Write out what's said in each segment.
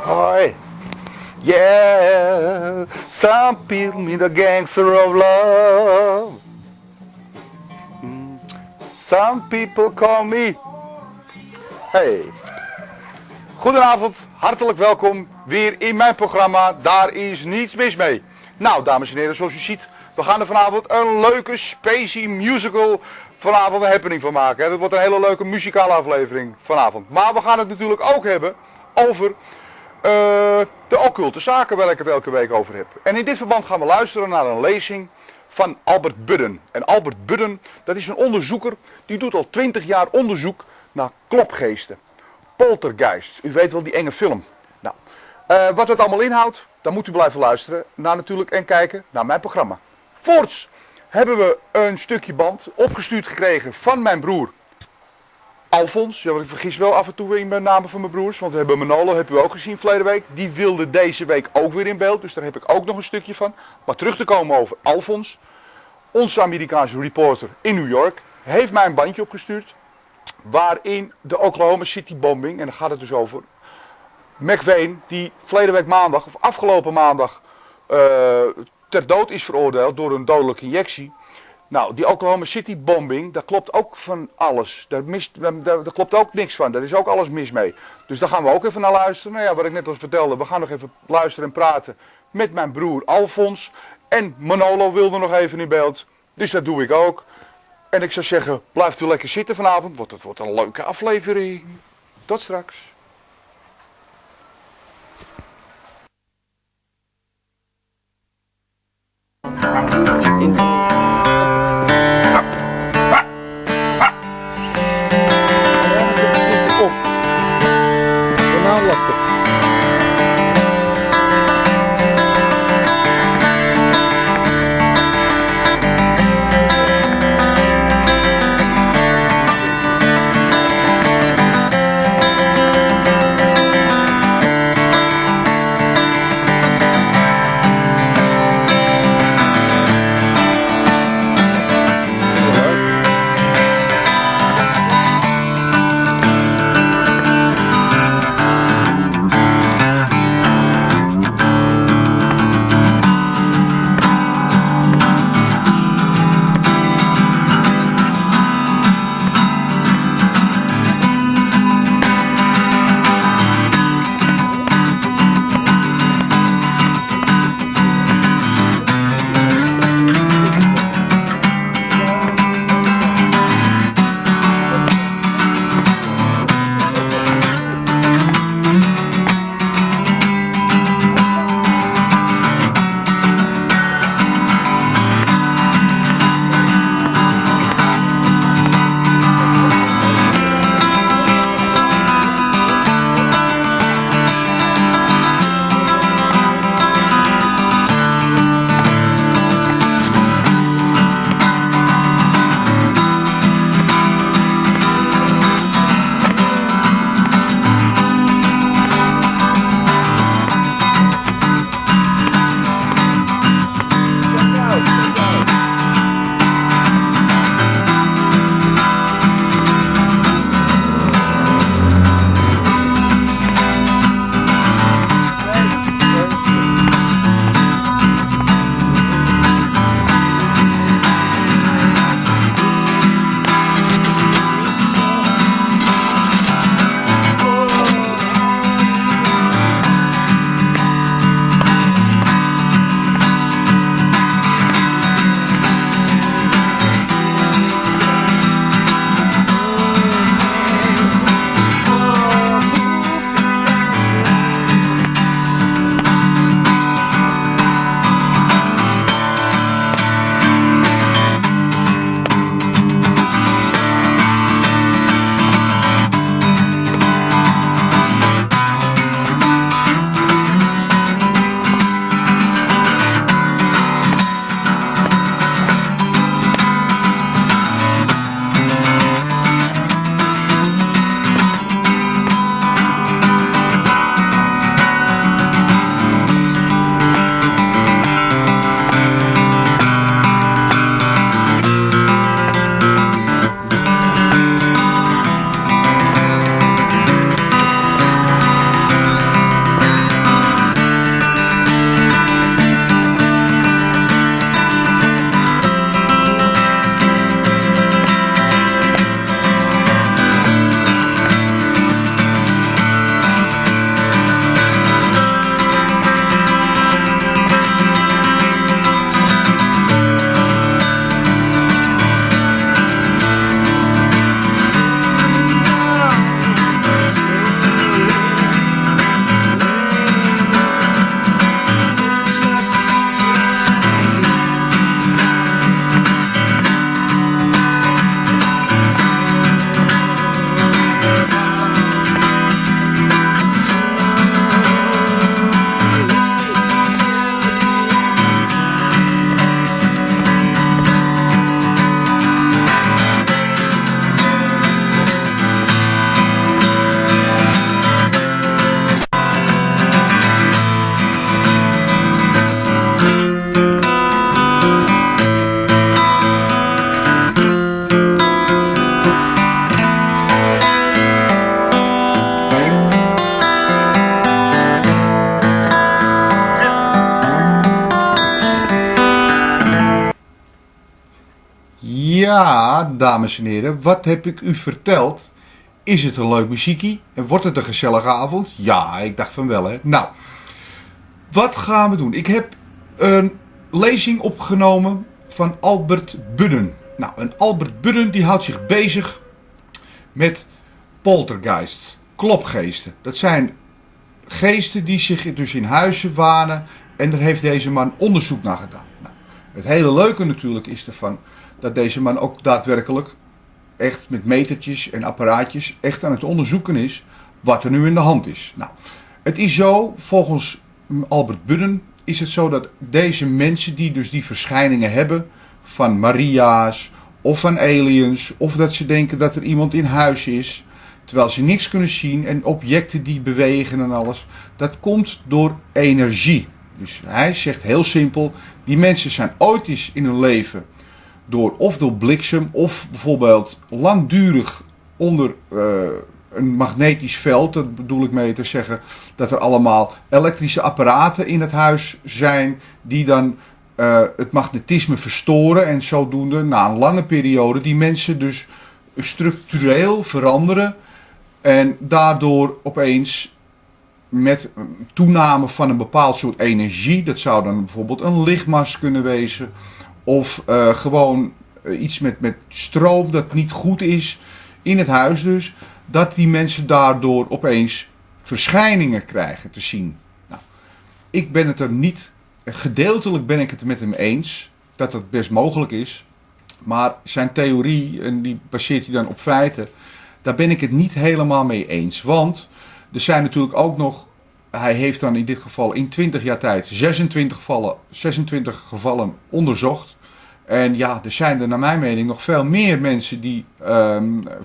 Hoi. Yeah, some people meet a gangster of love. Some people call me. Hey. Goedenavond, hartelijk welkom weer in mijn programma Daar is niets mis mee. Nou, dames en heren, zoals u ziet, we gaan er vanavond een leuke spacey musical vanavond een happening van maken. Dat wordt een hele leuke muzikale aflevering vanavond. Maar we gaan het natuurlijk ook hebben over de occulte zaken waar ik het elke week over heb. En in dit verband gaan we luisteren naar een lezing van Albert Budden. En Albert Budden, dat is een onderzoeker, die doet al 20 jaar onderzoek naar klopgeesten. Poltergeist, u weet wel die enge film. Nou, wat het allemaal inhoudt, dan moet u blijven luisteren naar natuurlijk en kijken naar mijn programma. Voorts hebben we een stukje band opgestuurd gekregen van mijn broer Alfons. Ja, ik vergis wel af en toe in mijn namen van mijn broers, want we hebben Manolo, hebben we ook gezien verleden week. Die wilde deze week ook weer in beeld, dus daar heb ik ook nog een stukje van. Maar terug te komen over Alfons, onze Amerikaanse reporter in New York, heeft mij een bandje opgestuurd waarin de Oklahoma City bombing, en daar gaat het dus over, McVeigh, die verleden week maandag, of afgelopen maandag, ter dood is veroordeeld door een dodelijke injectie. Nou, die Oklahoma City bombing, daar klopt ook van alles. Daar klopt ook niks van. Daar is ook alles mis mee. Dus daar gaan we ook even naar luisteren. Nou ja, wat ik net al vertelde, we gaan nog even luisteren en praten met mijn broer Alfons. En Manolo wilde nog even in beeld. Dus dat doe ik ook. En ik zou zeggen, blijft u lekker zitten vanavond, want het wordt een leuke aflevering. Tot straks. ja, dames en heren, wat heb ik u verteld? Is het een leuk muziekie? En wordt het een gezellige avond? Ja, ik dacht van wel, hè. Nou, wat gaan we doen? Ik heb een lezing opgenomen van Albert Budden. Nou, en Albert Budden die houdt zich bezig met poltergeists, klopgeesten. Dat zijn geesten die zich dus in huizen wanen en daar heeft deze man onderzoek naar gedaan. Nou, het hele leuke natuurlijk is ervan dat deze man ook daadwerkelijk echt met metertjes en apparaatjes echt aan het onderzoeken is wat er nu in de hand is. Nou, het is zo, volgens Albert Budden is het zo dat deze mensen die dus die verschijningen hebben van Maria's of van aliens of dat ze denken dat er iemand in huis is terwijl ze niks kunnen zien en objecten die bewegen en alles, dat komt door energie. Dus hij zegt heel simpel, die mensen zijn ooit eens in hun leven door bliksem of bijvoorbeeld langdurig onder een magnetisch veld, dat bedoel ik mee te zeggen, dat er allemaal elektrische apparaten in het huis zijn die dan het magnetisme verstoren en zodoende na een lange periode die mensen dus structureel veranderen en daardoor opeens met toename van een bepaald soort energie, dat zou dan bijvoorbeeld een lichtmast kunnen wezen of gewoon iets met stroom dat niet goed is in het huis dus, dat die mensen daardoor opeens verschijningen krijgen te zien. Nou, ik ben het er niet, gedeeltelijk ben ik het met hem eens, dat dat best mogelijk is, maar zijn theorie, en die baseert hij dan op feiten, daar ben ik het niet helemaal mee eens. Want er zijn natuurlijk ook nog, hij heeft dan in dit geval in 20 jaar tijd 26 gevallen onderzocht. En ja, er zijn er naar mijn mening nog veel meer mensen die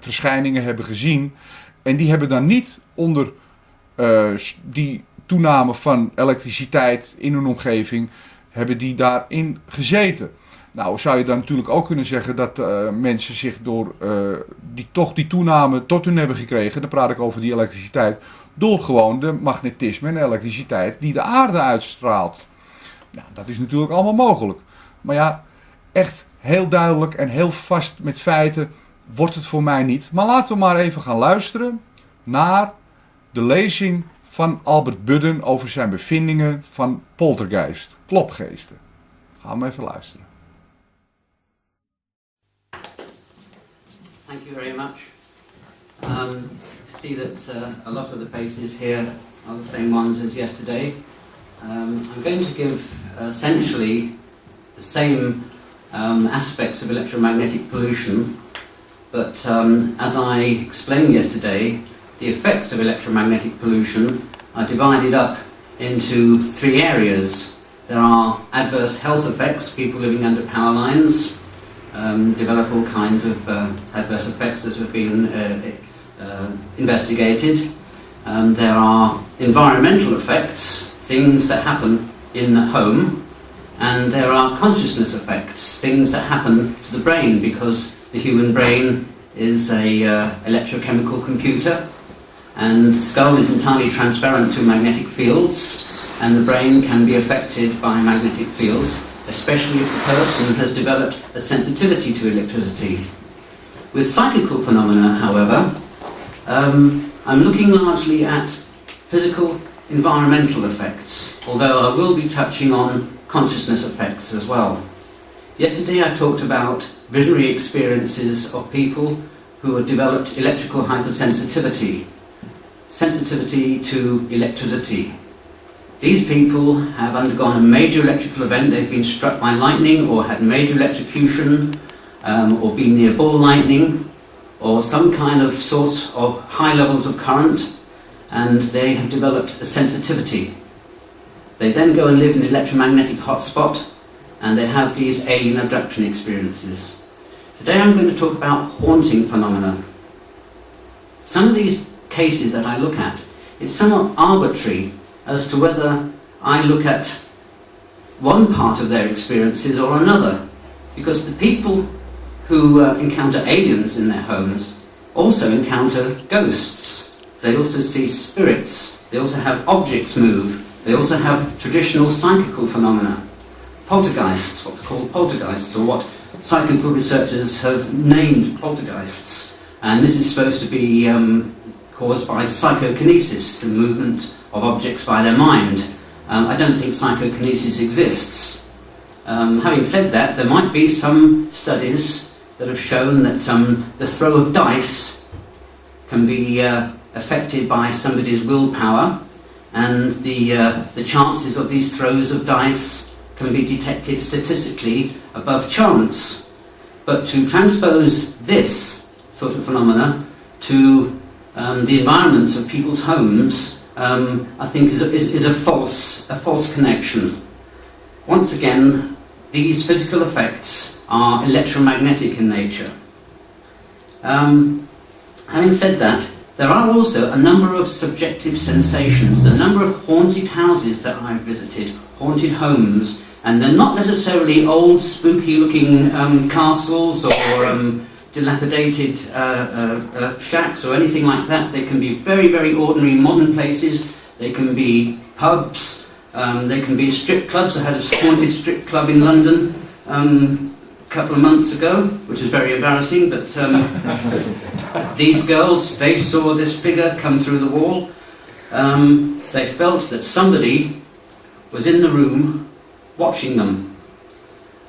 verschijningen hebben gezien. En die hebben dan niet onder die toename van elektriciteit in hun omgeving, hebben die daarin gezeten. Nou, zou je dan natuurlijk ook kunnen zeggen dat mensen zich door die toename tot hun hebben gekregen, dan praat ik over die elektriciteit, door gewoon de magnetisme en elektriciteit die de aarde uitstraalt. Nou, dat is natuurlijk allemaal mogelijk. Maar ja, echt heel duidelijk en heel vast met feiten wordt het voor mij niet. Maar laten we maar even gaan luisteren naar de lezing van Albert Budden over zijn bevindingen van poltergeist, klopgeesten. Gaan we even luisteren. Thank you very much. See that a lot of the faces here are the same ones as yesterday. I'm going to give essentially the same aspects of electromagnetic pollution, but as I explained yesterday, the effects of electromagnetic pollution are divided up into 3 areas. There are adverse health effects, people living under power lines develop all kinds of adverse effects that have been investigated. There are environmental effects, things that happen in the home, and there are consciousness effects, things that happen to the brain, because the human brain is a electrochemical computer, and the skull is entirely transparent to magnetic fields, and the brain can be affected by magnetic fields, especially if the person has developed a sensitivity to electricity. With psychical phenomena, however, I'm looking largely at physical environmental effects, although I will be touching on consciousness effects as well. Yesterday I talked about visionary experiences of people who have developed electrical hypersensitivity, sensitivity to electricity. These people have undergone a major electrical event, they've been struck by lightning or had major electrocution or been near ball lightning or some kind of source of high levels of current, and they have developed a sensitivity. They then go and live in an electromagnetic hotspot and they have these alien abduction experiences. Today I'm going to talk about haunting phenomena. Some of these cases that I look at, it's somewhat arbitrary as to whether I look at one part of their experiences or another, because the people who encounter aliens in their homes also encounter ghosts. They also see spirits, they also have objects move, they also have traditional psychical phenomena. Poltergeists, what's called poltergeists, or what psychical researchers have named poltergeists, and this is supposed to be caused by psychokinesis, the movement of objects by their mind. I don't think psychokinesis exists. Having said that, there might be some studies that have shown that the throw of dice can be affected by somebody's willpower, and the chances of these throws of dice can be detected statistically above chance. But to transpose this sort of phenomena to the environments of people's homes, I think is a false connection. Once again, these physical effects are electromagnetic in nature. Having said that, there are also a number of subjective sensations. The number of haunted houses that I've visited, haunted homes, and they're not necessarily old, spooky-looking castles or dilapidated shacks or anything like that. They can be very, very ordinary modern places. They can be pubs. They can be strip clubs. I had a haunted strip club in London a couple of months ago, which is very embarrassing, but these girls, they saw this figure come through the wall. They felt that somebody was in the room watching them.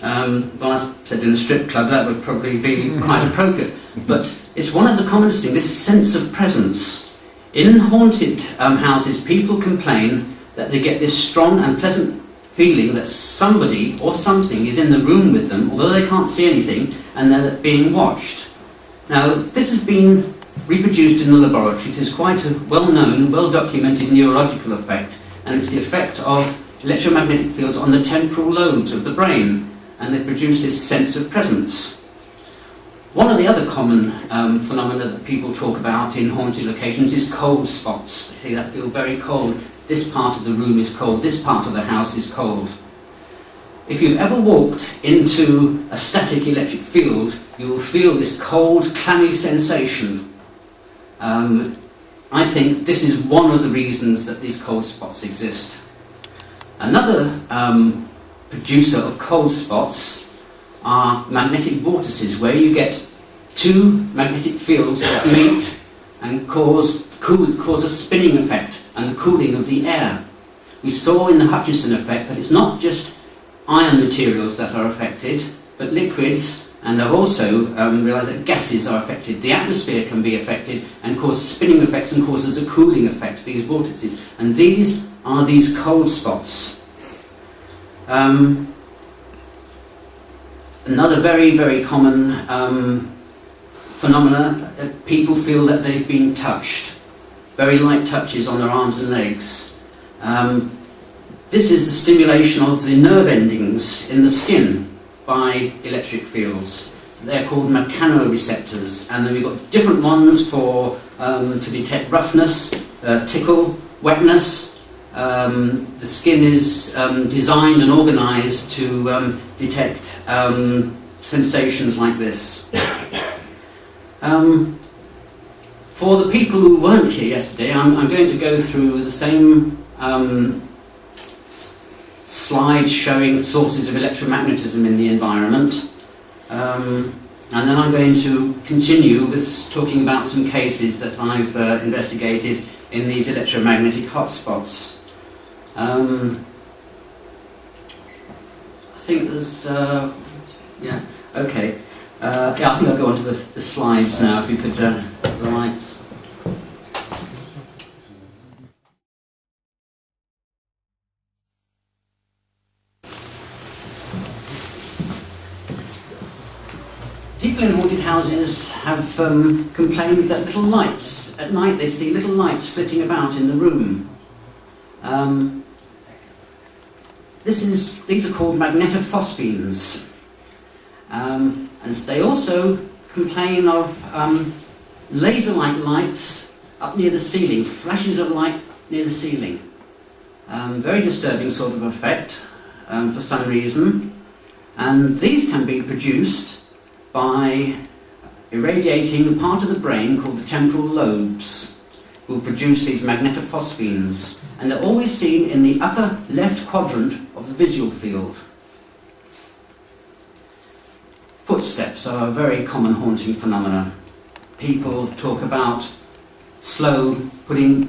Well, I said in a strip club, that would probably be quite appropriate, but it's one of the commonest things, this sense of presence. In haunted houses, people complain that they get this strong and pleasant feeling that somebody or something is in the room with them, although they can't see anything, and they're being watched. Now, this has been reproduced in the laboratory. It is quite a well-known, well-documented neurological effect, and it's the effect of electromagnetic fields on the temporal lobes of the brain, and they produce this sense of presence. One of the other common phenomena that people talk about in haunted locations is cold spots. They say that feel very cold. This part of the room is cold, this part of the house is cold. If you've ever walked into a static electric field, you will feel this cold, clammy sensation. I think this is one of the reasons that these cold spots exist. Another producer of cold spots are magnetic vortices, where you get two magnetic fields that meet and cause a spinning effect and the cooling of the air. We saw in the Hutchison effect that it's not just iron materials that are affected, but liquids, and I've also realised that gases are affected. The atmosphere can be affected and cause spinning effects and causes a cooling effect, these vortices. And these are these cold spots. Another very, very common phenomena, people feel that they've been touched. Very light touches on their arms and legs. This is the stimulation of the nerve endings in the skin by electric fields. They're called mechanoreceptors, and then we've got different ones for to detect roughness, tickle, wetness. The skin is designed and organised to detect sensations like this. For the people who weren't here yesterday, I'm going to go through the same slides showing sources of electromagnetism in the environment, and then I'm going to continue with talking about some cases that I've investigated in these electromagnetic hotspots. I think there's, yeah, okay. Yeah, I think I'll go on to the slides now, if you could, the lights. People in haunted houses have complained that little lights, at night they see little lights flitting about in the room. These are called magnetophosphenes. And they also complain of laser-like lights up near the ceiling, flashes of light near the ceiling. Very disturbing sort of effect for some reason. And these can be produced by irradiating the part of the brain called the temporal lobes. Will produce these magnetophosphenes, and they're always seen in the upper left quadrant of the visual field. Footsteps are a very common haunting phenomena. People talk about slow, plodding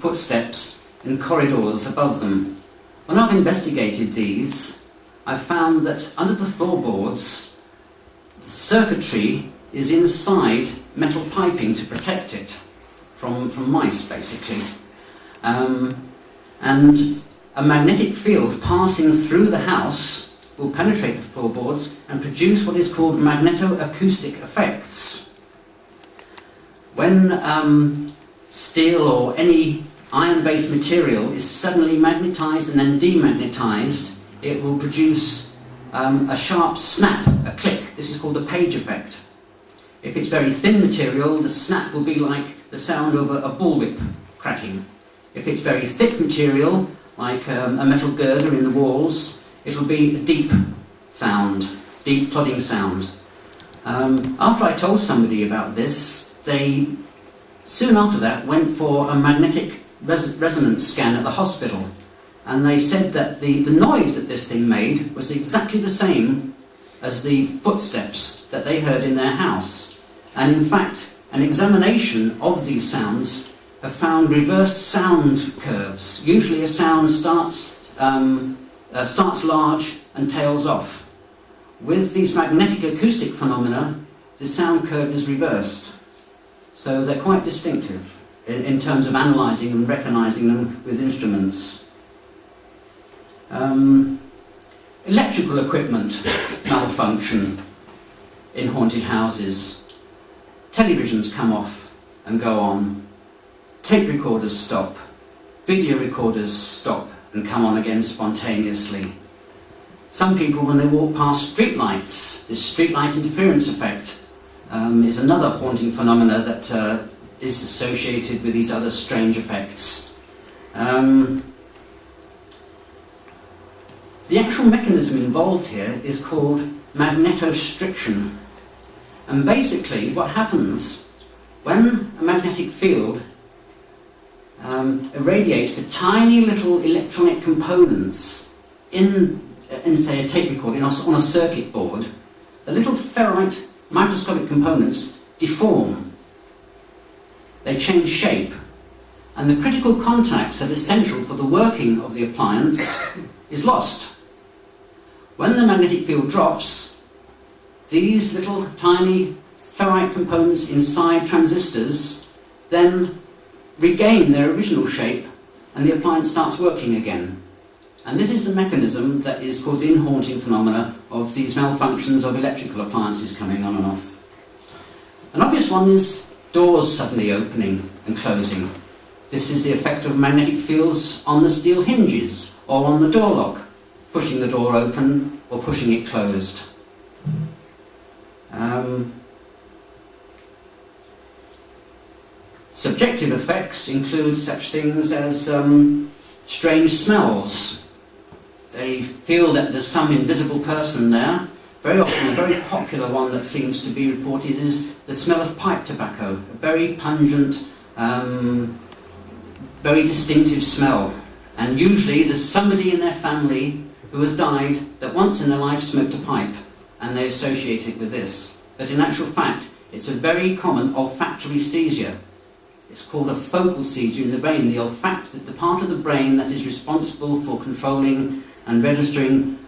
footsteps in corridors above them. When I've investigated these, I've found that under the floorboards, the circuitry is inside metal piping to protect it from mice, basically. And a magnetic field passing through the house will penetrate the floorboards and produce what is called magneto-acoustic effects. When steel or any iron-based material is suddenly magnetized and then demagnetized, it will produce a sharp snap, a click. This is called the page effect. If it's very thin material, the snap will be like the sound of a bullwhip cracking. If it's very thick material, like a metal girder in the walls, it'll be a deep sound, deep plodding sound. After I told somebody about this, they soon after that went for a magnetic resonance scan at the hospital, and they said that the noise that this thing made was exactly the same as the footsteps that they heard in their house. And in fact, an examination of these sounds have found reversed sound curves. Usually a sound starts large and tails off. With these magnetic acoustic phenomena, the sound curve is reversed. So they're quite distinctive in terms of analysing and recognising them with instruments. Electrical equipment malfunction in haunted houses. Televisions come off and go on. Tape recorders stop. Video recorders stop and come on again spontaneously. Some people, when they walk past street lights, this street light interference effect is another haunting phenomena that is associated with these other strange effects. The actual mechanism involved here is called magnetostriction. And basically what happens when a magnetic field irradiates the tiny little electronic components in say, a tape recorder on a circuit board, the little ferrite microscopic components deform. They change shape, and the critical contacts that are essential for the working of the appliance is lost. When the magnetic field drops, these little tiny ferrite components inside transistors then regain their original shape, and the appliance starts working again. And this is the mechanism that is called the in-haunting phenomena of these malfunctions of electrical appliances coming on and off. An obvious one is doors suddenly opening and closing. This is the effect of magnetic fields on the steel hinges or on the door lock, pushing the door open or pushing it closed. Subjective effects include such things as strange smells. They feel that there's some invisible person there. Very often a very popular one that seems to be reported is the smell of pipe tobacco, a very pungent, very distinctive smell. And usually there's somebody in their family who has died that once in their life smoked a pipe, and they associate it with this. But in actual fact, it's a very common olfactory seizure. It's called a focal seizure in the brain, the the part of the brain that is responsible for controlling and registering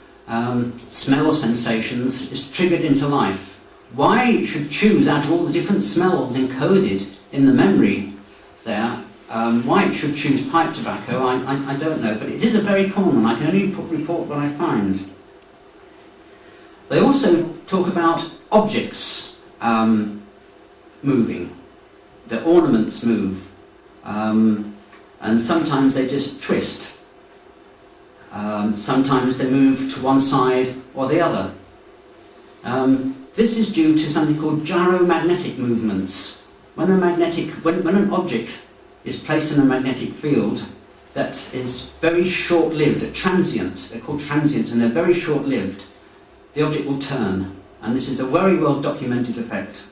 smell sensations is triggered into life. Why it should choose out of all the different smells encoded in the memory there, why it should choose pipe tobacco, I don't know, but it is a very common one. I can only report what I find. They also talk about objects moving. The ornaments move, and sometimes they just twist. Sometimes they move to one side or the other. This is due to something called gyromagnetic movements. When an object is placed in a magnetic field that is very short-lived, a transient, they're called transients, and they're very short-lived, the object will turn, and this is a very well documented effect.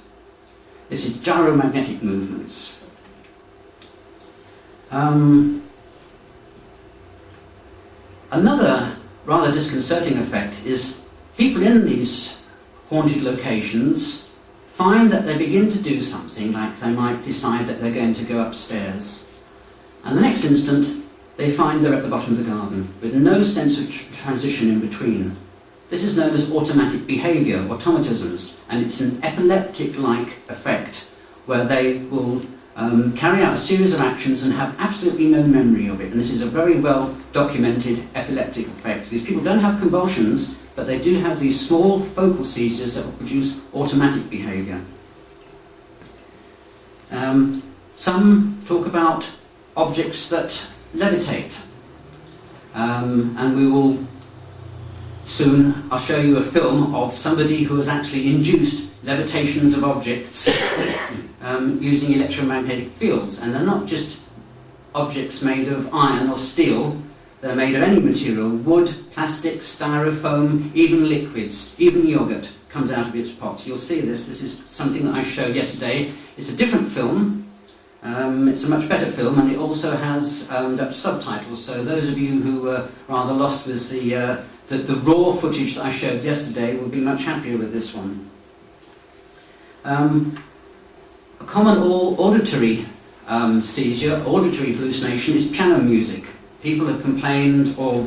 This is gyromagnetic movements. Another rather disconcerting effect is people in these haunted locations find that they begin to do something, like they might decide that they're going to go upstairs, and the next instant they find they're at the bottom of the garden, with no sense of transition in between. This is known as automatic behaviour, automatisms, and it's an epileptic-like effect, where they will carry out a series of actions and have absolutely no memory of it. And this is a very well documented epileptic effect. These people don't have convulsions, but they do have these small focal seizures that will produce automatic behaviour. Some talk about objects that levitate, and we will soon, I'll show you a film of somebody who has actually induced levitations of objects using electromagnetic fields. And they're not just objects made of iron or steel, they're made of any material: wood, plastic, styrofoam, even liquids, even yogurt comes out of its pots. You'll see this. This is something that I showed yesterday. It's a different film. It's a much better film, and it also has Dutch subtitles, so those of you who were rather lost with the raw footage that I showed yesterday will be much happier with this one. A common auditory seizure, auditory hallucination, is piano music. People have complained or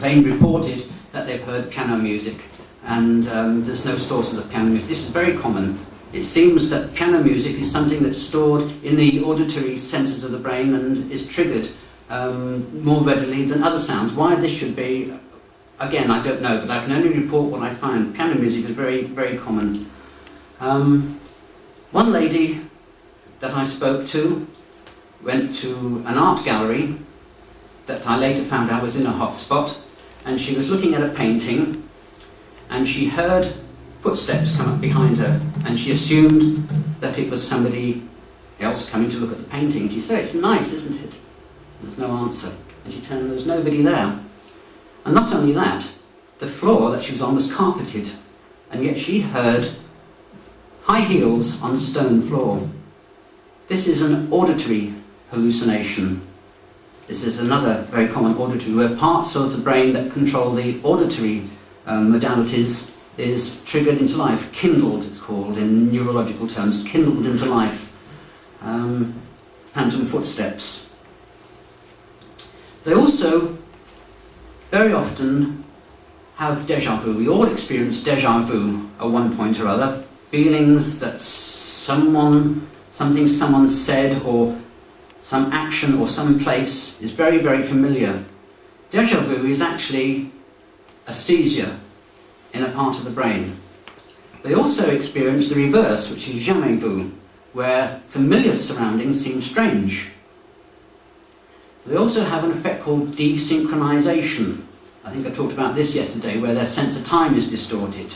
reported that they've heard piano music, and there's no source of the piano music. This is very common. It seems that piano music is something that's stored in the auditory centres of the brain and is triggered more readily than other sounds. Why this should be, again, I don't know, but I can only report what I find. Piano music is very, very common. One lady that I spoke to went to an art gallery that I later found out was in a hot spot, and she was looking at a painting, and she heard footsteps come up behind her, and she assumed that it was somebody else coming to look at the painting. She said, "It's nice, isn't it?" There's no answer. And she turned and there was nobody there. And not only that, the floor that she was on was carpeted, and yet she heard high heels on a stone floor. This is an auditory hallucination. This is another very common auditory, where parts of the brain that control the auditory modalities is triggered into life, kindled it's called in neurological terms, kindled into life. Phantom footsteps. They also very often have déjà vu. We all experience déjà vu at one point or other, feelings that something someone said or some action or some place is very, very familiar. Déjà vu is actually a seizure in a part of the brain. They also experience the reverse, which is jamais vu, where familiar surroundings seem strange. They also have an effect called desynchronization. I think I talked about this yesterday, where their sense of time is distorted,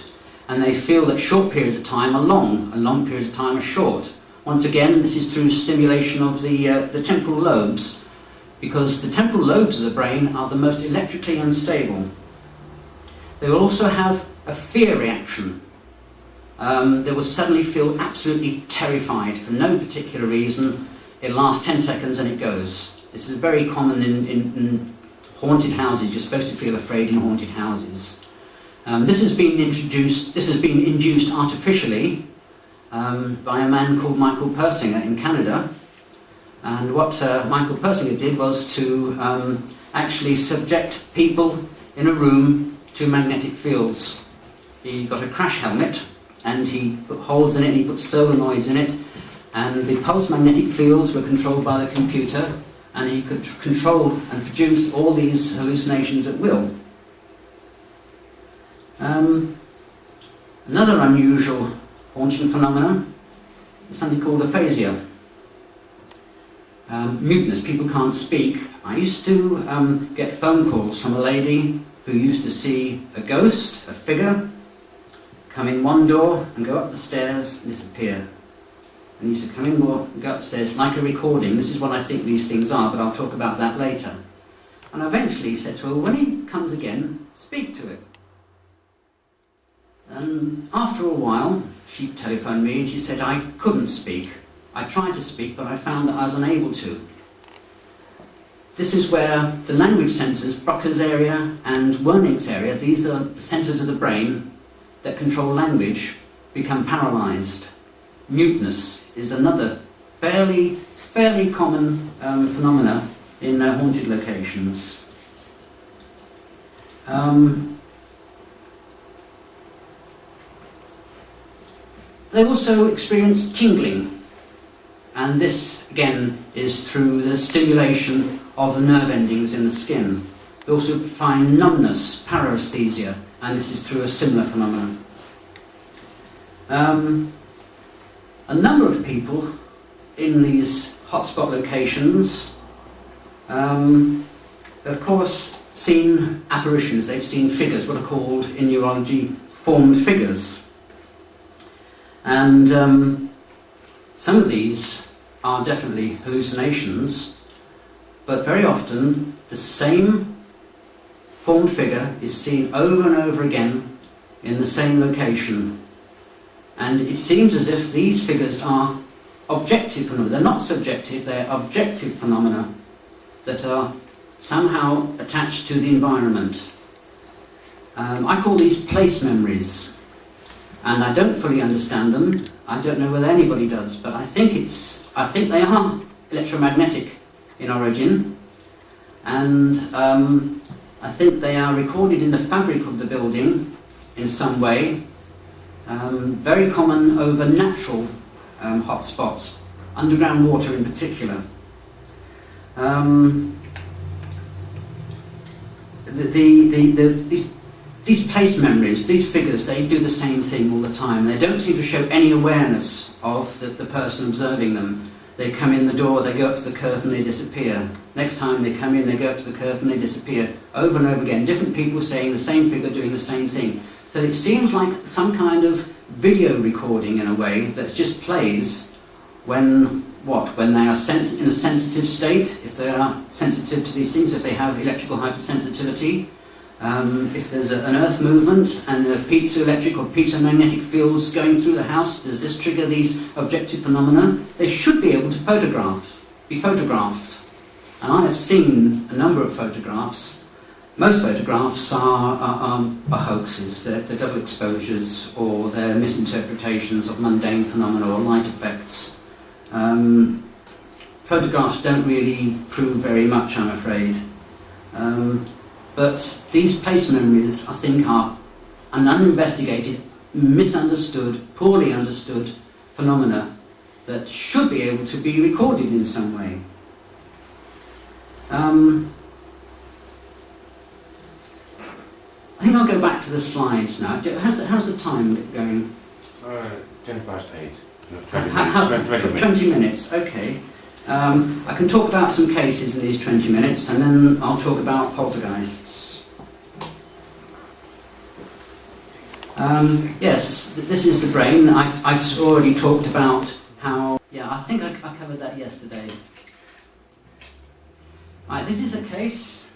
and they feel that short periods of time are long, and long periods of time are short. Once again, this is through stimulation of the temporal lobes, because the temporal lobes of the brain are the most electrically unstable. They will also have a fear reaction. They will suddenly feel absolutely terrified for no particular reason. It lasts 10 seconds and it goes. This is very common in haunted houses. You're supposed to feel afraid in haunted houses. This has been induced artificially by a man called Michael Persinger in Canada. And what Michael Persinger did was to actually subject people in a room to magnetic fields. He got a crash helmet and he put holes in it and he put solenoids in it, and the pulse magnetic fields were controlled by the computer, and he could control and produce all these hallucinations at will. Another unusual haunting phenomenon is something called aphasia. Muteness, people can't speak. I used to get phone calls from a lady who used to see a ghost, a figure, come in one door and go up the stairs and disappear. And used to come in more and go upstairs like a recording. This is what I think these things are, but I'll talk about that later. And I eventually said to her, when he comes again, speak to it. And after a while, she telephoned me and she said I couldn't speak. I tried to speak, but I found that I was unable to. This is where the language centres, Broca's area and Wernicke's area, these are the centres of the brain that control language become paralysed. Muteness is another fairly common phenomena in haunted locations. They also experience tingling, and this again is through the stimulation of the nerve endings in the skin. They also find numbness, paresthesia, and this is through a similar phenomenon. A number of people in these hotspot locations of course seen apparitions. They've seen figures, what are called in neurology formed figures. And some of these are definitely hallucinations, but very often the same formed figure is seen over and over again in the same location. And it seems as if these figures are objective phenomena. They're not subjective, they're objective phenomena that are somehow attached to the environment. I call these place memories, and I don't fully understand them. I don't know whether anybody does, but I think they are electromagnetic in origin, and I think they are recorded in the fabric of the building in some way. Very common over natural hotspots, underground water in particular. These place memories, these figures, they do the same thing all the time. They don't seem to show any awareness of the person observing them. They come in the door, they go up to the curtain, they disappear. Next time they come in, they go up to the curtain, they disappear. Over and over again, different people saying the same figure, doing the same thing. So it seems like some kind of video recording in a way that just plays when they are in a sensitive state, if they are sensitive to these things, if they have electrical hypersensitivity, if there's an earth movement and a piezoelectric or piezomagnetic fields going through the house, does this trigger these objective phenomena? They should be able to be photographed. And I have seen a number of photographs. Most photographs are hoaxes, they're double exposures, or they're misinterpretations of mundane phenomena or light effects. Photographs don't really prove very much, I'm afraid. But these place memories, I think, are an uninvestigated, misunderstood, poorly understood phenomena that should be able to be recorded in some way. I think I'll go back to the slides now. How's the time going? 8:10. 20 minutes, okay. I can talk about some cases in these 20 minutes, and then I'll talk about poltergeists. Yes, this is the brain. I've already talked about how... Yeah, I think I covered that yesterday. Right, this is a case...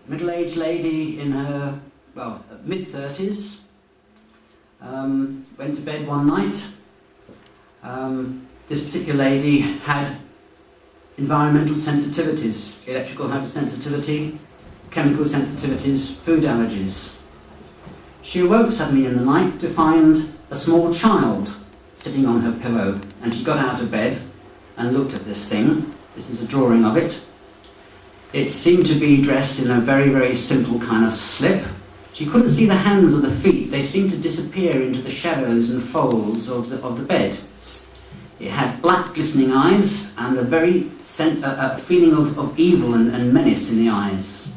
middle-aged lady in her, mid-30s, went to bed one night. This particular lady had environmental sensitivities, electrical hypersensitivity, chemical sensitivities, food allergies. She awoke suddenly in the night to find a small child sitting on her pillow, and she got out of bed and looked at this thing. This is a drawing of it. It seemed to be dressed in a very, very simple kind of slip. She couldn't see the hands or the feet. They seemed to disappear into the shadows and folds of the bed. It had black glistening eyes and a very feeling of evil and menace in the eyes.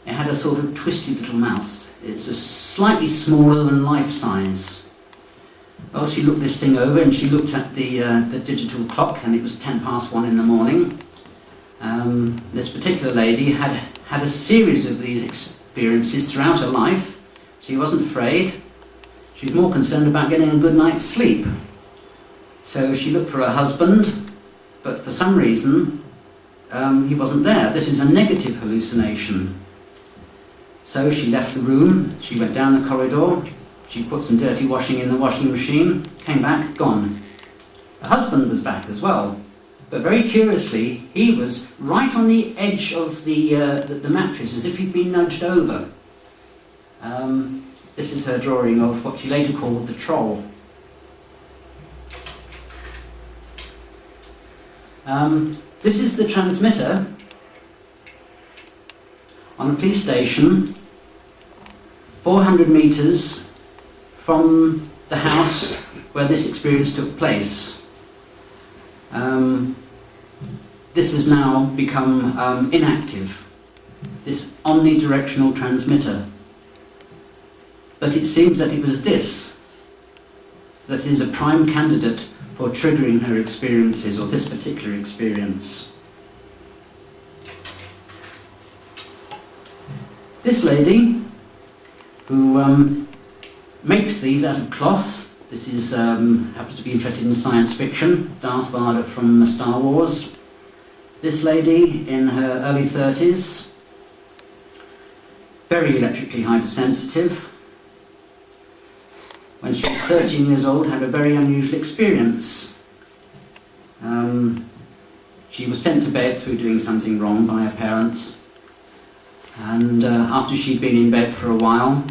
It had a sort of twisted little mouth. It's a slightly smaller than life size. Well, she looked this thing over and she looked at the digital clock, and it was 1:10 in the morning. This particular lady had a series of these experiences throughout her life. She wasn't afraid. She was more concerned about getting a good night's sleep. So she looked for her husband, but for some reason he wasn't there. This is a negative hallucination. So she left the room, she went down the corridor, she put some dirty washing in the washing machine, came back, gone. Her husband was back as well, But very curiously, he was right on the edge of the mattress, as if he'd been nudged over. This is her drawing of what she later called the troll. This is the transmitter on a police station 400 metres from the house where this experience took place. This has now become inactive, this omnidirectional transmitter. But it seems that it was this that is a prime candidate for triggering her experiences, or this particular experience. This lady, who makes these out of cloth, this is happens to be interested in science fiction, Darth Vader from Star Wars. This lady in her early 30s, very electrically hypersensitive. When she was 13 years old, had a very unusual experience. She was sent to bed through doing something wrong by her parents, and after she'd been in bed for a while,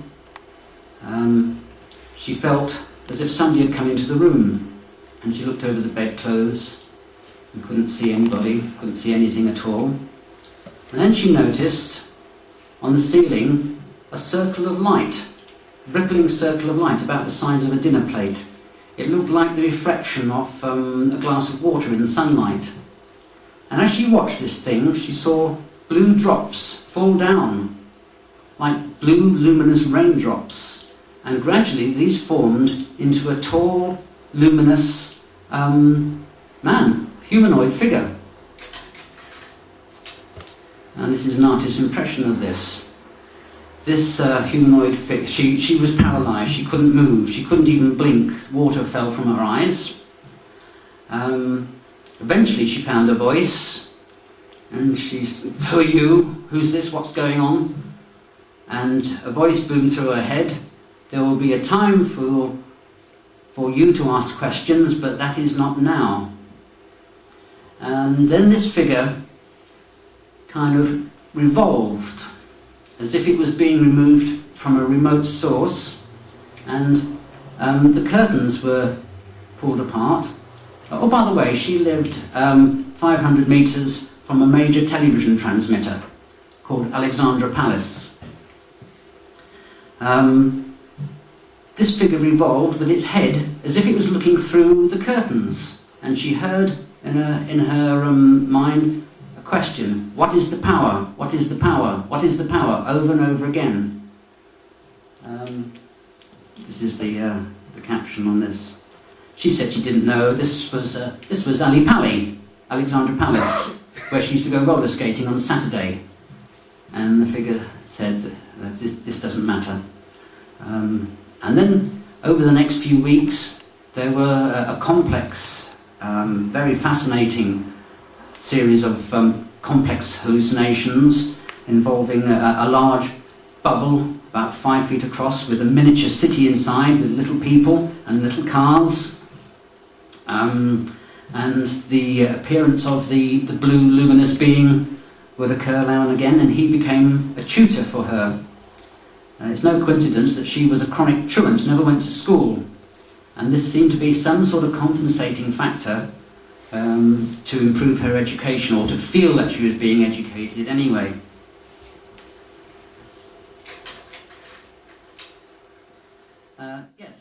she felt as if somebody had come into the room, and she looked over the bedclothes and couldn't see anybody, couldn't see anything at all. And then she noticed on the ceiling a circle of light, rippling circle of light about the size of a dinner plate. It looked like the reflection of a glass of water in the sunlight. And as she watched this thing, she saw blue drops fall down, like blue luminous raindrops. And gradually these formed into a tall, luminous man, humanoid figure. And this is an artist's impression of this. This humanoid figure, she was paralysed, she couldn't move, she couldn't even blink, water fell from her eyes. Eventually she found a voice, and she's, "Who are you? Who's this? What's going on?" And a voice boomed through her head, "There will be a time for you to ask questions, but that is not now." And then this figure kind of revolved, as if it was being removed from a remote source, and the curtains were pulled apart. Oh, by the way, she lived 500 metres from a major television transmitter called Alexandra Palace. This figure revolved with its head as if it was looking through the curtains, and she heard in her mind a question: "What is the power? What is the power? What is the power?" over and over again. This is the caption on this. She said she didn't know. This was Alexandra Palace, where she used to go roller skating on Saturday. And the figure said, "This doesn't matter." And then over the next few weeks, there were a complex, very fascinating series of complex hallucinations involving a large bubble about 5 feet across with a miniature city inside with little people and little cars, and the appearance of the blue luminous being would occur now and again, and he became a tutor for her. It's no coincidence that she was a chronic truant, never went to school, and this seemed to be some sort of compensating factor to improve her education, or to feel that she was being educated anyway. Yes.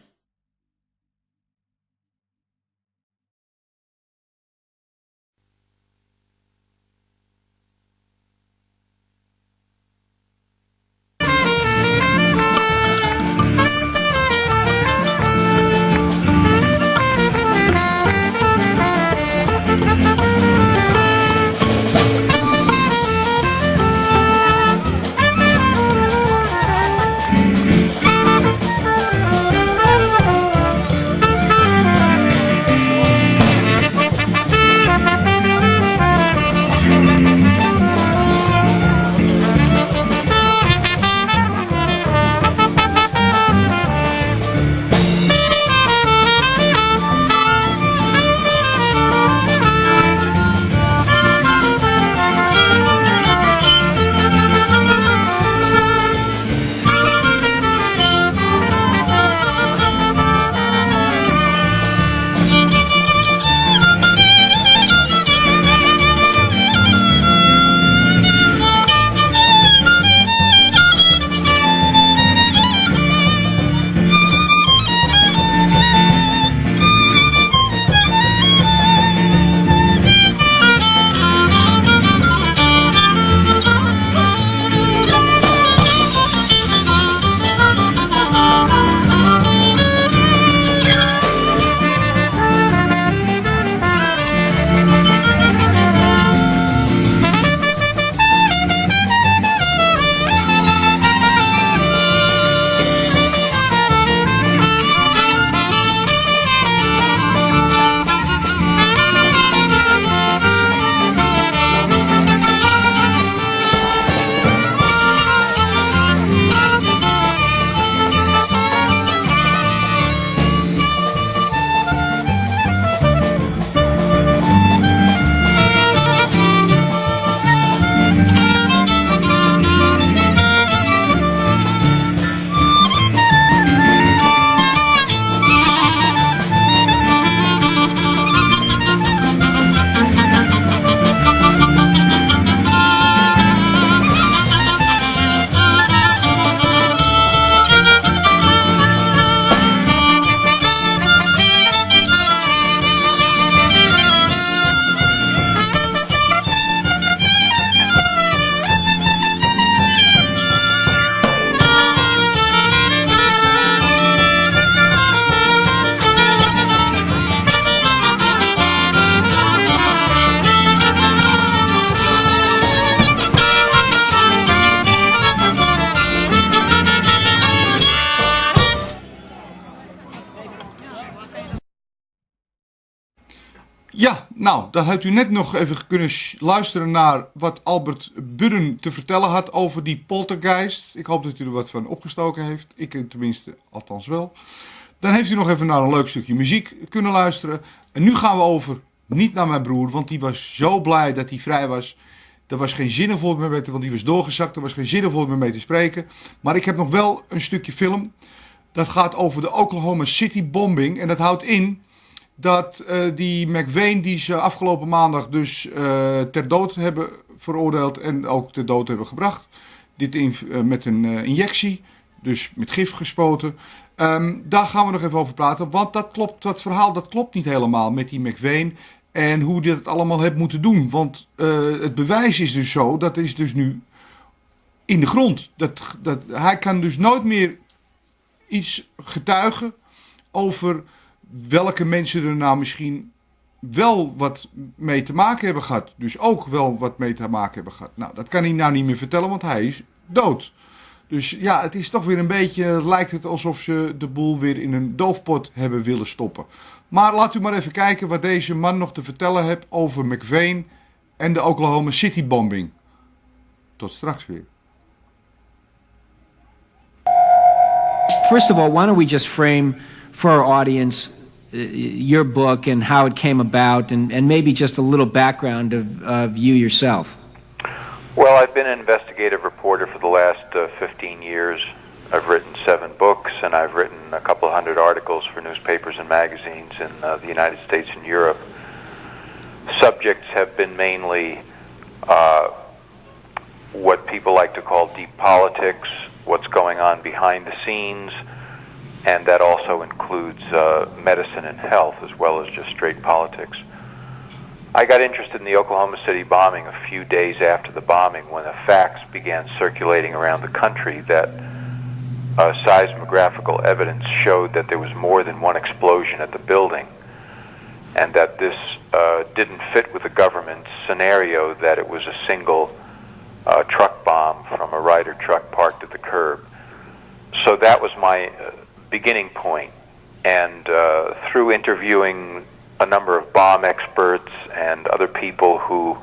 Ja, nou, dan hebt u net nog even kunnen luisteren naar wat Albert Budden te vertellen had over die poltergeist. Ik hoop dat u er wat van opgestoken heeft. Ik tenminste, althans wel. Dan heeft u nog even naar een leuk stukje muziek kunnen luisteren. En nu gaan we over, niet naar mijn broer, want die was zo blij dat hij vrij was. Er was geen zin voor me mee, want die was doorgezakt. Er was geen zin voor me mee te spreken. Maar ik heb nog wel een stukje film. Dat gaat over de Oklahoma City bombing. En dat houdt in dat die McVeigh, die ze afgelopen maandag dus ter dood hebben veroordeeld en ook ter dood hebben gebracht. Dit met een injectie, dus met gif gespoten. Daar gaan we nog even over praten, want dat verhaal dat klopt niet helemaal met die McVeigh en hoe die dat allemaal heeft moeten doen. Want het bewijs is dus zo, dat is dus nu in de grond. Hij kan dus nooit meer iets getuigen over welke mensen er nou misschien wel wat mee te maken hebben gehad. Dus ook wel wat mee te maken hebben gehad. Nou, dat kan hij nou niet meer vertellen, want hij is dood. Dus ja, het is toch weer een beetje, lijkt het alsof ze de boel weer in een doofpot hebben willen stoppen. Maar laat u maar even kijken wat deze man nog te vertellen heeft over McVeigh en de Oklahoma City bombing. Tot straks weer. First of all, why don't we just frame for our audience your book and how it came about, and maybe just a little background of you yourself. Well, I've been an investigative reporter for the last 15 years. I've written 7 books, and I've written a couple hundred articles for newspapers and magazines in the United States and Europe. Subjects have been mainly what people like to call deep politics, what's going on behind the scenes, and that also includes medicine and health as well as just straight politics. I got interested in the Oklahoma City bombing a few days after the bombing when the facts began circulating around the country that seismographical evidence showed that there was more than one explosion at the building, and that this didn't fit with the government's scenario that it was a single truck bomb from a Ryder truck parked at the curb. So that was my beginning point, and through interviewing a number of bomb experts and other people who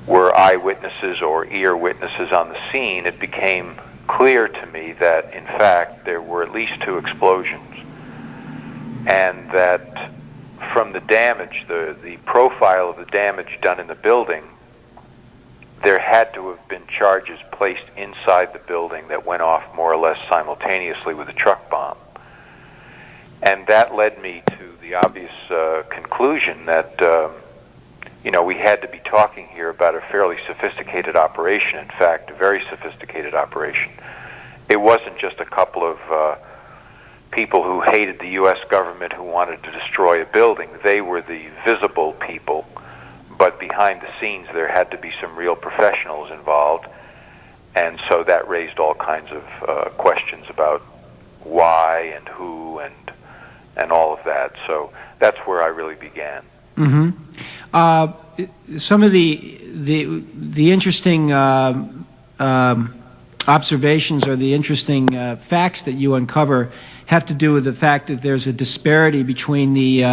were eyewitnesses or ear witnesses on the scene, it became clear to me that in fact there were at least 2 explosions, and that from the damage, the profile of the damage done in the building, there had to have been charges placed inside the building that went off more or less simultaneously with the truck bomb. And that led me to the obvious conclusion that, we had to be talking here about a fairly sophisticated operation, in fact, a very sophisticated operation. It wasn't just a couple of people who hated the U.S. government who wanted to destroy a building. They were the visible people. But behind the scenes, there had to be some real professionals involved, and so that raised all kinds of questions about why and who and all of that. So that's where I really began. Mm-hmm. Some of the interesting observations or the interesting facts that you uncover have to do with the fact that there's a disparity between the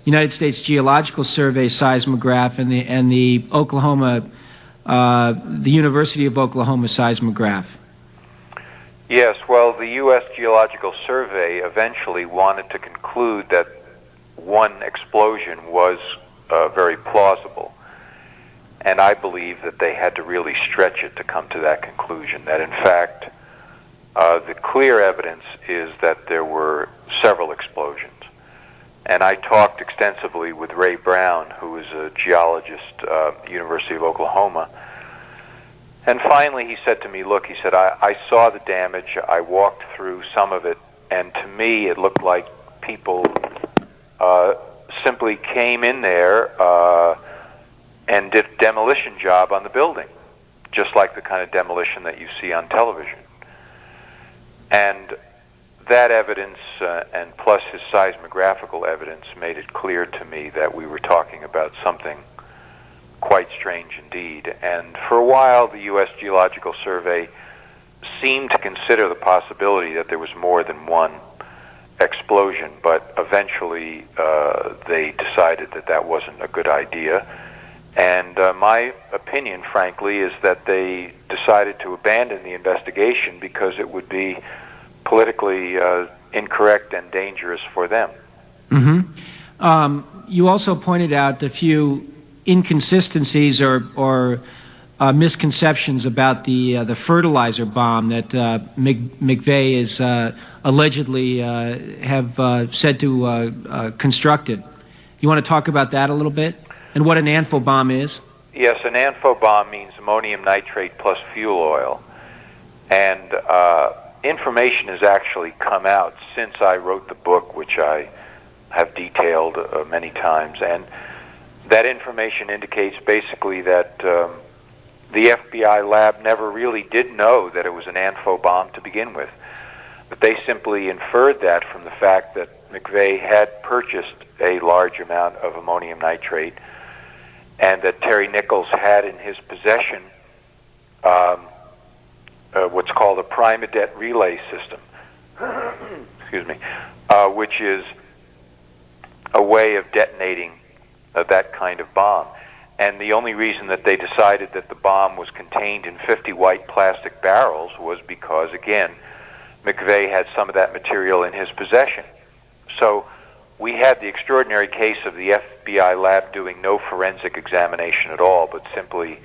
United States Geological Survey seismograph and the University of Oklahoma seismograph. Yes, well, the U.S. Geological Survey eventually wanted to conclude that one explosion was very plausible, and I believe that they had to really stretch it to come to that conclusion, that in fact the clear evidence is that there were several explosions. And I talked extensively with Ray Brown, who is a geologist at the University of Oklahoma. And finally he said to me, look, he said, I saw the damage, I walked through some of it, and to me it looked like people simply came in there and did a demolition job on the building, just like the kind of demolition that you see on television. And that evidence, and plus his seismographical evidence, made it clear to me that we were talking about something quite strange indeed. And for a while, the U.S. Geological Survey seemed to consider the possibility that there was more than one explosion, but eventually they decided that that wasn't a good idea. And my opinion, frankly, is that they decided to abandon the investigation because it would be politically incorrect and dangerous for them. Mm-hmm. You also pointed out a few inconsistencies or misconceptions about the fertilizer bomb that McVeigh is allegedly have said to constructed. You want to talk about that a little bit? And what an ANFO bomb is? Yes, an ANFO bomb means ammonium nitrate plus fuel oil. And information has actually come out since I wrote the book, which I have detailed many times. And that information indicates basically that the FBI lab never really did know that it was an ANFO bomb to begin with. But they simply inferred that from the fact that McVeigh had purchased a large amount of ammonium nitrate, and that Terry Nichols had in his possession what's called a prime-adet relay system, excuse me, which is a way of detonating that kind of bomb. And the only reason that they decided that the bomb was contained in 50 white plastic barrels was because, again, McVeigh had some of that material in his possession. So we had the extraordinary case of the FBI lab doing no forensic examination at all, but simply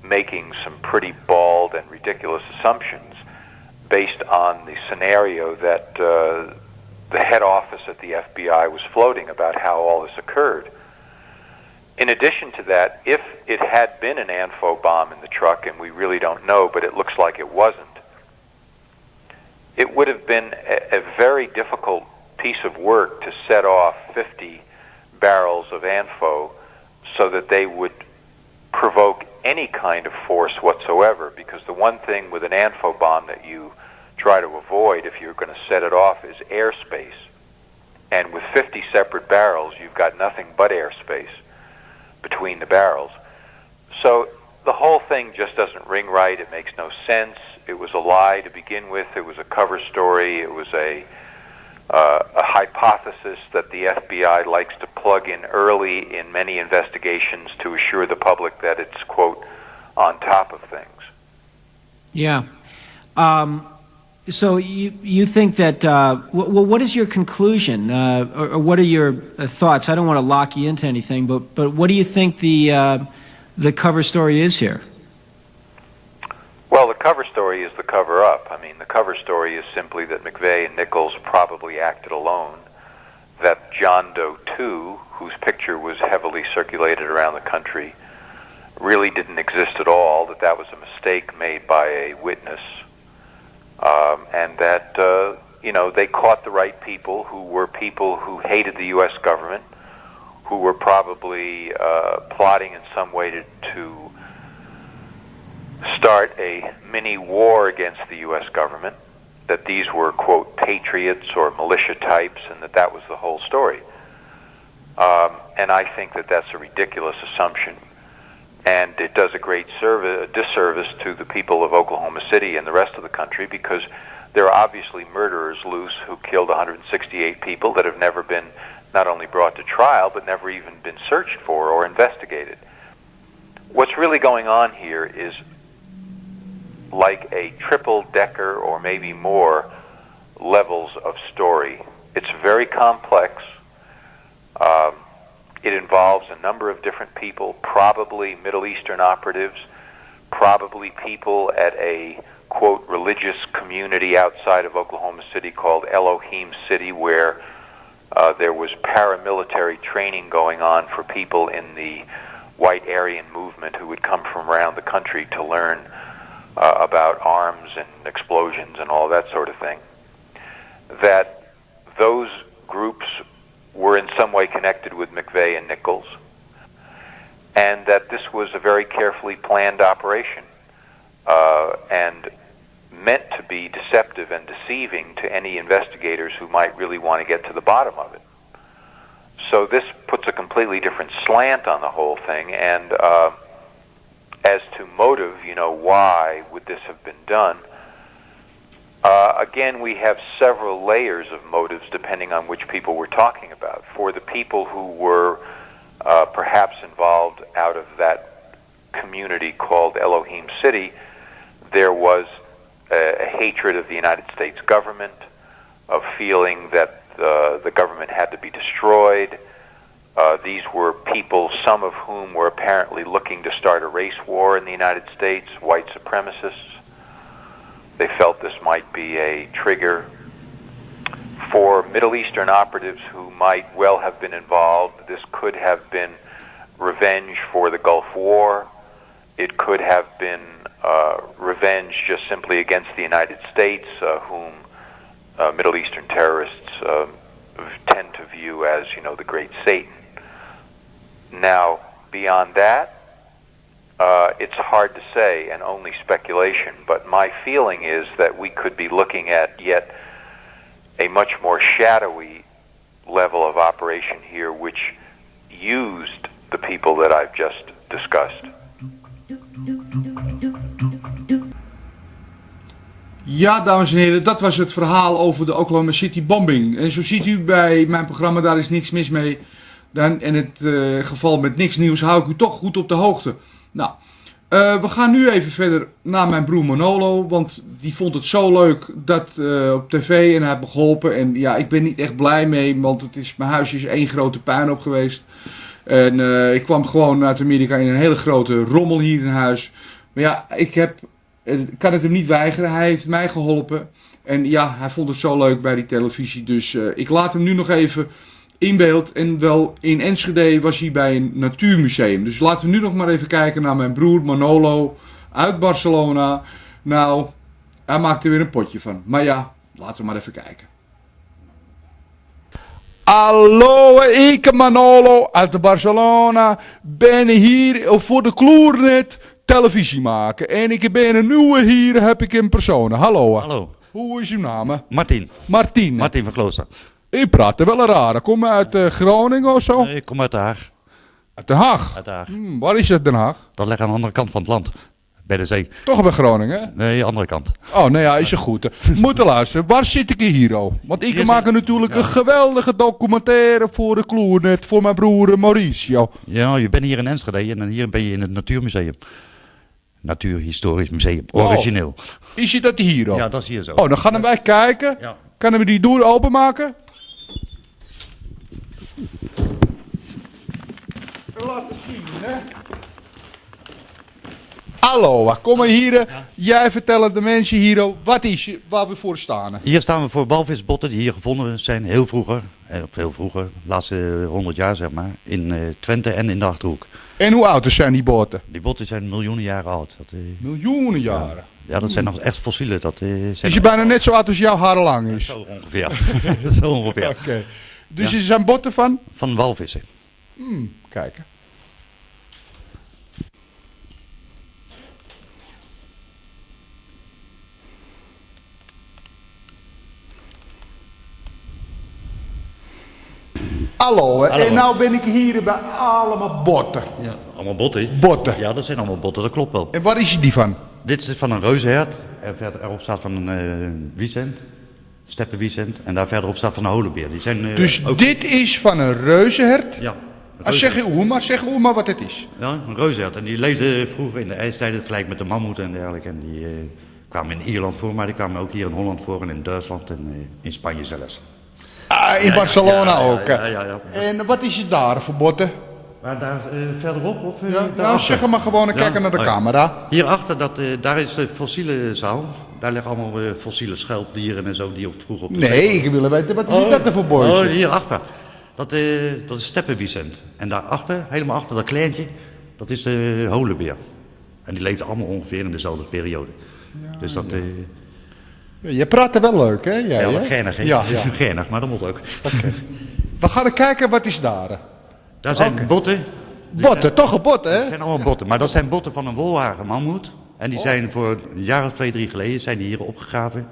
making some pretty bald and ridiculous assumptions based on the scenario that the head office at the FBI was floating about how all this occurred. In addition to that, if it had been an ANFO bomb in the truck, and we really don't know, but it looks like it wasn't, it would have been a very difficult piece of work to set off 50 barrels of ANFO so that they would provoke any kind of force whatsoever, because the one thing with an ANFO bomb that you try to avoid if you're going to set it off is airspace. And with 50 separate barrels, you've got nothing but airspace between the barrels. So the whole thing just doesn't ring right. It makes no sense. It was a lie to begin with. It was a cover story. It was a hypothesis that the FBI likes to plug in early in many investigations to assure the public that it's, quote, on top of things. Yeah. So you think that, well, what is your conclusion, or what are your thoughts? I don't want to lock you into anything, but what do you think the cover story is here? Well, the cover story is the cover-up. I mean, the cover story is simply that McVeigh and Nichols probably acted alone, that John Doe 2, whose picture was heavily circulated around the country, really didn't exist at all, that that was a mistake made by a witness, and that, you know, they caught the right people who hated the U.S. government, who were probably plotting in some way to start a mini war against the U.S. government, that these were, quote, patriots or militia types, and that that was the whole story. And I think that that's a ridiculous assumption, and it does a great disservice to the people of Oklahoma City and the rest of the country, because there are obviously murderers loose who killed 168 people that have never been not only brought to trial, but never even been searched for or investigated. What's really going on here is like a triple-decker or maybe more levels of story. It's very complex. It involves a number of different people, probably Middle Eastern operatives, probably people at a, quote, religious community outside of Oklahoma City called Elohim City, where there was paramilitary training going on for people in the white Aryan movement who would come from around the country to learn about arms and explosions and all that sort of thing. That those groups were in some way connected with McVeigh and Nichols, and that this was a very carefully planned operation and meant to be deceptive and deceiving to any investigators who might really want to get to the bottom of it. So this puts a completely different slant on the whole thing, and as to motive, you know, why would this have been done? again, we have several layers of motives depending on which people we're talking about. For the people who were perhaps involved out of that community called Elohim City, there was a hatred of the United States government, of feeling that the government had to be destroyed. These were people, some of whom were apparently looking to start a race war in the United States, white supremacists. They felt this might be a trigger. For Middle Eastern operatives who might well have been involved, this could have been revenge for the Gulf War. It could have been revenge just simply against the United States, whom Middle Eastern terrorists tend to view as, the great Satan. Now, beyond that, it's hard to say and only speculation, but my feeling is that we could be looking at yet a much more shadowy level of operation here, which used the people that I've just discussed. Ja, dames en heren, dat was het verhaal over de Oklahoma City bombing. En zo ziet u bij mijn programma, daar is niks mis mee. Dan in het geval met niks nieuws hou ik u toch goed op de hoogte. Nou, we gaan nu even verder naar mijn broer Manolo, want die vond het zo leuk dat op tv en hij heeft me geholpen. En ja, ik ben niet echt blij mee, want mijn huisje is één grote puinhoop geweest. En ik kwam gewoon uit Amerika in een hele grote rommel hier in huis. Maar ja, ik kan het hem niet weigeren. Hij heeft mij geholpen. En ja, hij vond het zo leuk bij die televisie. Dus ik laat hem nu nog even in beeld. En wel in Enschede was hij bij een natuurmuseum. Dus laten we nu nog maar even kijken naar mijn broer Manolo uit Barcelona. Nou, hij maakt er weer een potje van. Maar ja, laten we maar even kijken. Hallo, ik Manolo uit Barcelona. Ben hier voor de Kleurnet televisie maken. En ik ben een nieuwe hier, heb ik in persoon. Hallo. Hallo. Hoe is uw naam? Martin. Martin. Martin van Klooster. U praat wel een rare. Kom je uit Groningen of zo? Ik kom uit Den Haag. Uit Den Haag? Uit Den Haag. Waar is het Den Haag? Dat ligt aan de andere kant van het land. Bij de zee. Toch bij Groningen? Nee, andere kant. Oh, nou ja, is het goed. Moeten luisteren. Waar zit ik hier al? Want ik maak natuurlijk een geweldige documentaire voor de Kleurnet, voor mijn broer Maurice. Joh. Ja, je bent hier in Enschede en hier ben je in het Natuurmuseum. Natuurhistorisch Museum. Origineel. Is je dat hier al? Ja, dat is hier zo. Oh, dan gaan wij kijken. Ja. Kunnen we die deur openmaken? Laten zien, hè. Hallo, kom maar hier. Ja. Jij vertelt de mensen hier wat is waar we voor staan. Hier staan we voor walvisbotten die hier gevonden zijn heel vroeger. Heel vroeger, de laatste 100 jaar zeg maar. In Twente en in de Achterhoek. En hoe oud zijn die botten? Die botten zijn miljoenen jaren oud. Miljoenen jaren? Ja, dat zijn nog echt fossielen. Is je bijna net zo oud als jouw haar lang is? Zo ongeveer. Zo ongeveer. Okay. Dus er zijn botten van? Van walvissen. Kijk. Hallo, hè. En nou ben ik hier bij allemaal botten. Ja, allemaal botten. Botten. Ja, dat zijn allemaal botten, dat klopt wel. En waar is die van? Dit is van een reuzenhert. En verder erop staat van een wiesent. Steppenwiesent. En daar verderop staat van een holenbeer. Die zijn, dus ook... dit is van een reuzenhert? Ja. Zeg u maar wat het is. Ja, een reuzenhert. En die leefden vroeger in de ijstijden gelijk met de mammoet en dergelijke. En die kwamen in Ierland voor, maar die kwamen ook hier in Holland voor en in Duitsland en in Spanje zelfs. In Barcelona ook. Ja. En wat is het daar voor botten? Maar daar verderop? Of, nou, zeg maar gewoon en kijken naar de camera. Hierachter, daar is de fossiele zaal. Daar liggen allemaal fossiele schelpdieren en zo die vroeger op de Nee, ik wil weten, wat is dat er voor boys? Oh, hierachter. Dat is steppenwiesent. En daarachter, helemaal achter dat kleintje, dat is de holenbeer. En die leefden allemaal ongeveer in dezelfde periode. Ja, dus dat... Je praat er wel leuk, hè? Jij, ja, geinig, hè? Ja. Geinig, maar dat moet ook. Okay. We gaan kijken, wat is daar? Daar zijn botten. Botten, toch een botten, hè? Dat zijn allemaal botten, maar dat zijn botten van een wolhagen mammoet. En die zijn voor een jaar of 2, 3 geleden zijn die hier opgegraven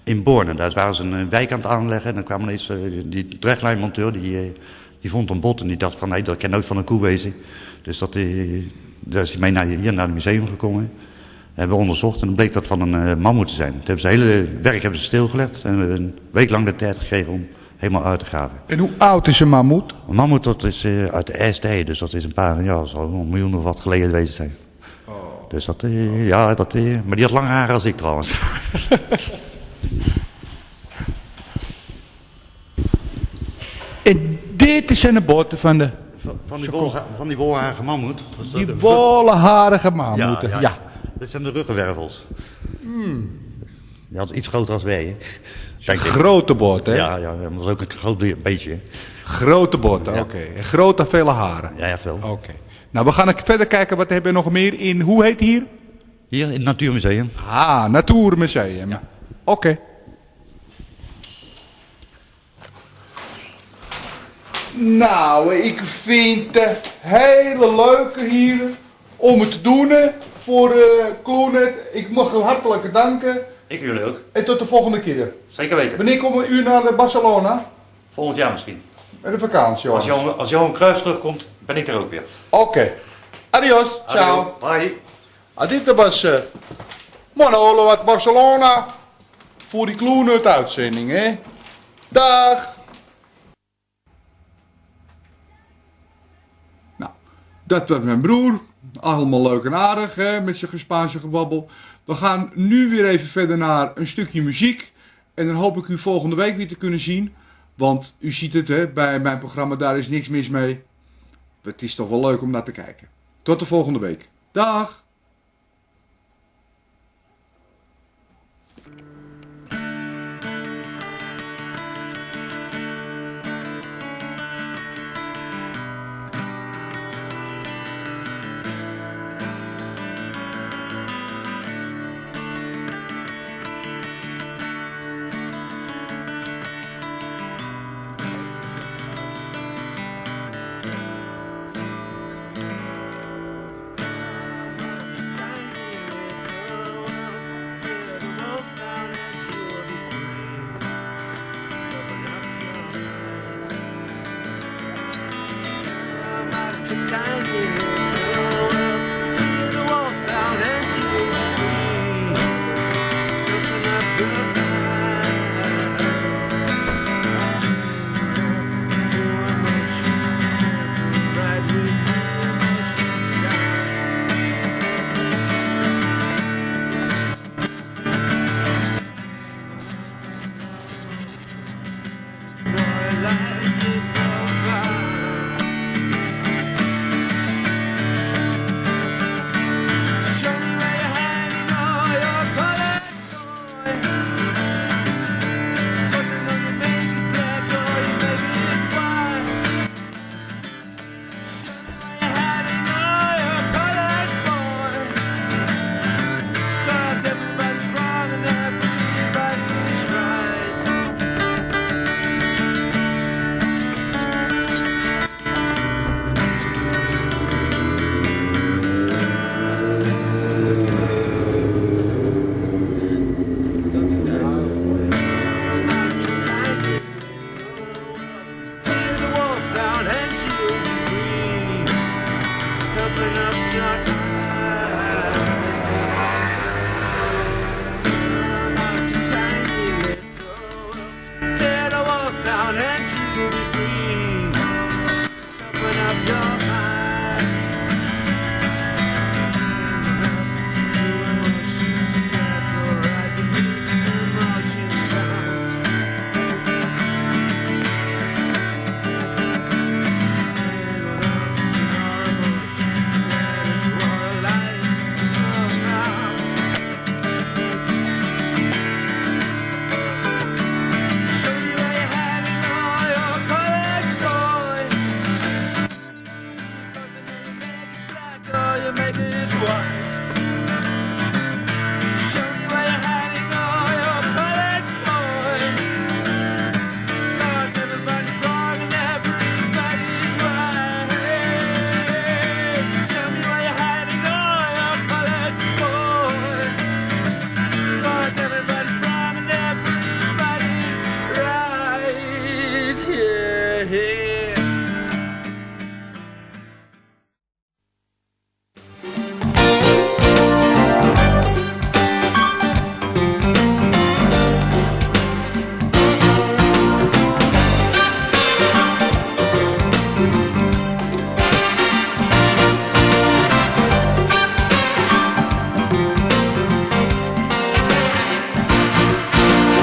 in Borne. Daar waren ze een wijk aan het aanleggen en dan kwam ineens die drechtlijnmonteur, die vond een bot en die dacht van, nee, dat kan nooit van een koe wezen. Dus daar is hij mee naar het museum gekomen. Hebben we onderzocht en dan bleek dat van een mammoet te zijn. Het hele werk hebben ze stilgelegd en we hebben een week lang de tijd gekregen om helemaal uit te graven. En hoe oud is een mammoet? Een mammoet dat is uit de ijstijd, dus dat is een paar, ja, zal een miljoen of wat geleden geweest zijn. Oh. Dus dat, ja, dat, maar die had langer haren als ik trouwens. En dit zijn de botten van de... Van die wolharige mammoet. Die wolharige mammoeten, ja. Dit zijn de ruggenwervels. Die had iets groter als wij. Een grote bot, hè? Ja, maar dat is ook een groot beetje. Grote botten, ja. Oké. En grote vele haren. Ja, echt wel. Oké. Nou, we gaan verder kijken, wat hebben we nog meer in, hoe heet hier? Hier in het Natuurmuseum. Ah, Natuurmuseum. Ja. Oké. Nou, ik vind het hele leuke hier om het te doen voor Kleurnet. Ik mag u hartelijk danken. Ik jullie ook. En tot de volgende keer. Zeker weten. Wanneer komen u naar Barcelona? Volgend jaar misschien. Met een vakantie, hoor. Als Johan Cruijff terugkomt, ben ik er ook weer. Oké. Adios. Ciao. Bye. Dit was Manolo uit Barcelona. Voor die Kleurnet uitzending, hè. Dag. Nou, dat was mijn broer. Allemaal leuk en aardig, hè, met zijn Spaanse gebabbel. We gaan nu weer even verder naar een stukje muziek. En dan hoop ik u volgende week weer te kunnen zien. Want u ziet het, hè, bij mijn programma, daar is niks mis mee. Het is toch wel leuk om naar te kijken. Tot de volgende week. Dag!